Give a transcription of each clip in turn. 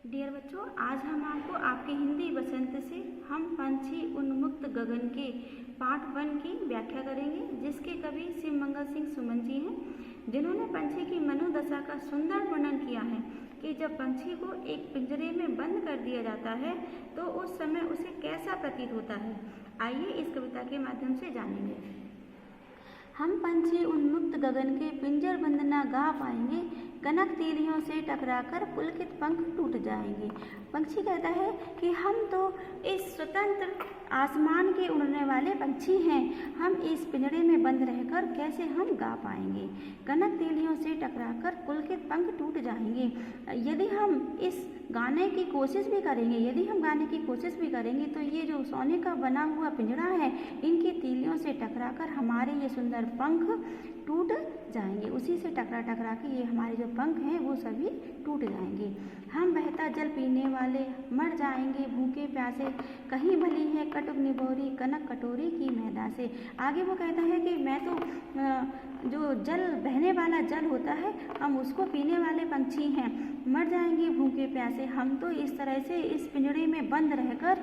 Dear बच्चों, आज हम आपको आपके हिंदी बसंत से हम पंछी उन्मुक्त गगन के पार्ट 1 की व्याख्या करेंगे, जिसके कवि शिव मंगल सिंह सुमन जी हैं, जिन्होंने पंछी की मनोदशा का सुंदर वर्णन किया है कि जब पंछी को एक पिंजरे में बंद कर दिया जाता है तो उस समय उसे कैसा प्रतीत होता है। आइए इस कविता के माध्यम से जानेंगे। हम पंछी उन्मुक्त गगन के पिंजर बंद न गा पाएंगे, कनक तीलियों से टकराकर पुलकित पंख टूट जाएंगे। पंछी कहता है कि हम तो इस स्वतंत्र आसमान के उड़ने वाले पंछी हैं, हम इस पिंजरे में बंद रहकर कैसे हम गा पाएंगे। कनक तीलियों से टकराकर पुलकित पंख टूट जाएंगे। यदि हम इस गाने की कोशिश भी करेंगे, तो ये जो सोने का बना हुआ पिंजरा है, इनकी तीलियों से टकराकर हमारे ये सुंदर पंख टूट जाएंगे। उसी से टकरा के ये हमारे जो पंख हैं वो सभी टूट जाएंगे। हम बहता जल पीने वाले मर जाएंगे भूखे प्यासे, कहीं भली है कटुक निभौरी कनक कटोरी की मैदा से। आगे वो कहता है कि मैं तो जो जल बहने वाला जल होता है, हम उसको पीने वाले पंछी हैं, मर जाएंगे भूखे प्यासे। हम तो इस तरह से इस पिंजरे में बंद रहकर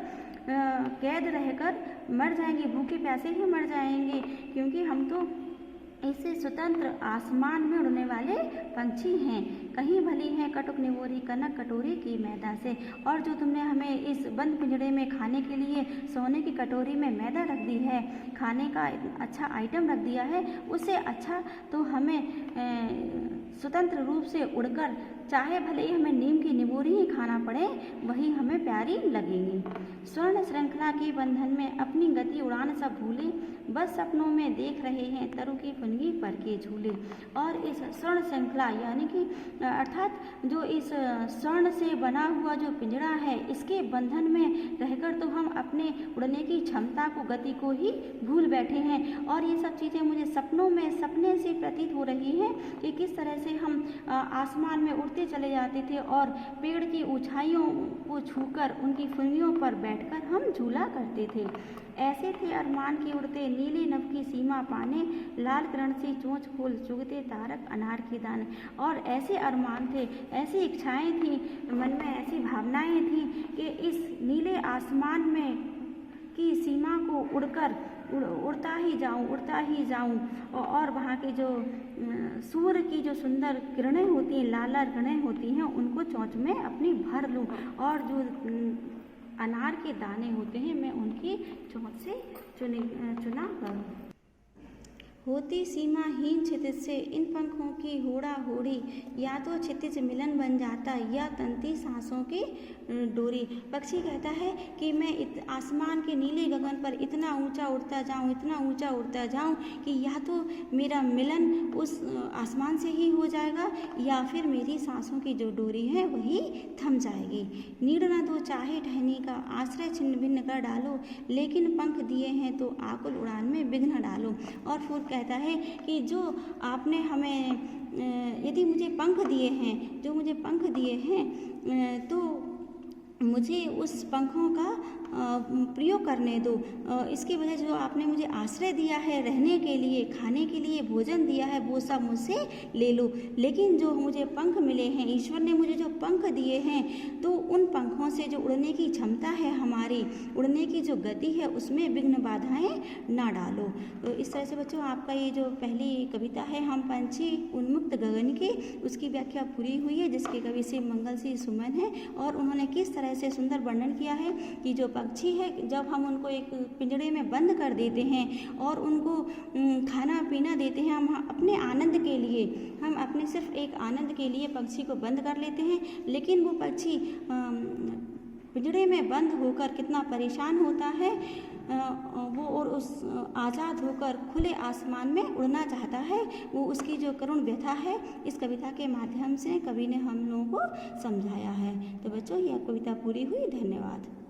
कैद रहकर मर जाएंगे, भूखे प्यासे ही मर जाएंगे, क्योंकि हम तो इससे स्वतंत्र आसमान में उड़ने वाले पंछी हैं। कहीं भली है कटुक निभौरी कनक कटोरी की मैदा से। और जो तुमने हमें इस बंद पिंजरे में खाने के लिए सोने की कटोरी में मैदा रख दी है, खाने का अच्छा आइटम रख दिया है, उससे अच्छा तो हमें स्वतंत्र रूप से उड़कर, चाहे भले ही हमें नीम की निबोरी ही खाना पड़े, वही हमें प्यारी लगेंगी। स्वर्ण श्रृंखला के बंधन में अपनी गति उड़ान सब भूले, बस सपनों में देख रहे हैं तरु की फुनगी पर के झूले। और इस स्वर्ण श्रृंखला यानी कि अर्थात जो इस स्वर्ण से बना हुआ जो पिंजरा है, इसके बंधन में रहकर तो हम अपने उड़ने की क्षमता को, गति को ही भूल बैठे हैं। और ये सब चीज़ें मुझे सपने से प्रतीत हो रही हैं कि किस तरह से हम आसमान में उड़ते चले जाते थे और पेड़ की ऊंचाइयों को छूकर उनकी फुनगियों पर बैठकर हम झूला करते थे। ऐसे थे अरमान के उड़ते नीले नभ की सीमा पाने, लाल किरण से चोंच खोल चुगते तारक अनार के दाने। और ऐसे अरमान थे, ऐसी इच्छाएं थी मन में, ऐसी भावनाएं थी कि इस नीले आसमान में की सीमा को उड़ता ही जाऊं और वहाँ के जो सूर्य की जो सुंदर किरणें होती हैं, लाल लाल किरणें होती हैं, उनको चोंच में अपनी भर लूं। और जो अनार के दाने होते हैं, मैं उनकी चोंच से चुना करूं। होती सीमाहीन क्षितिज से इन पंखों की होड़ा होड़ी, या तो क्षितिज मिलन बन जाता या तंती सांसों की डोरी। पक्षी कहता है कि मैं आसमान के नीले गगन पर इतना ऊंचा उड़ता जाऊं कि या तो मेरा मिलन उस आसमान से ही हो जाएगा, या फिर मेरी सांसों की जो डोरी है वही थम जाएगी। नीड़ न दो चाहे टहनी का, आश्रय छिन्न भिन्न कर डालो, लेकिन पंख दिए हैं तो आकुल उड़ान में विघ्न डालो। और फिर कहता है कि जो आपने हमें यदि मुझे पंख दिए हैं, तो मुझे उस पंखों का प्रयोग करने दो। इसकी वजह जो आपने मुझे आश्रय दिया है, रहने के लिए, खाने के लिए भोजन दिया है, वो सब मुझसे ले लो। लेकिन जो मुझे पंख मिले हैं, ईश्वर ने मुझे जो पंख दिए हैं, तो उन पंखों से जो उड़ने की क्षमता है, हमारी उड़ने की जो गति है, उसमें विघ्न बाधाएं ना डालो। तो इस तरह से बच्चों, आपका ये जो पहली कविता है हम पंछी उन्मुक्त गगन की, उसकी व्याख्या पूरी हुई है, जिसके कवि शिव मंगल सिंह सुमन है। और उन्होंने किस तरह से सुंदर वर्णन किया है कि जो पक्षी है, जब हम उनको एक पिंजरे में बंद कर देते हैं और उनको खाना पीना देते हैं, हम अपने आनंद के लिए, हम अपने सिर्फ एक आनंद के लिए पक्षी को बंद कर लेते हैं, लेकिन वो पक्षी पिंजरे में बंद होकर कितना परेशान होता है, वो और उस आज़ाद होकर खुले आसमान में उड़ना चाहता है। वो उसकी जो करुण व्यथा है, इस कविता के माध्यम से कवि ने हम लोगों को समझाया है। तो बच्चों, यह कविता पूरी हुई। धन्यवाद।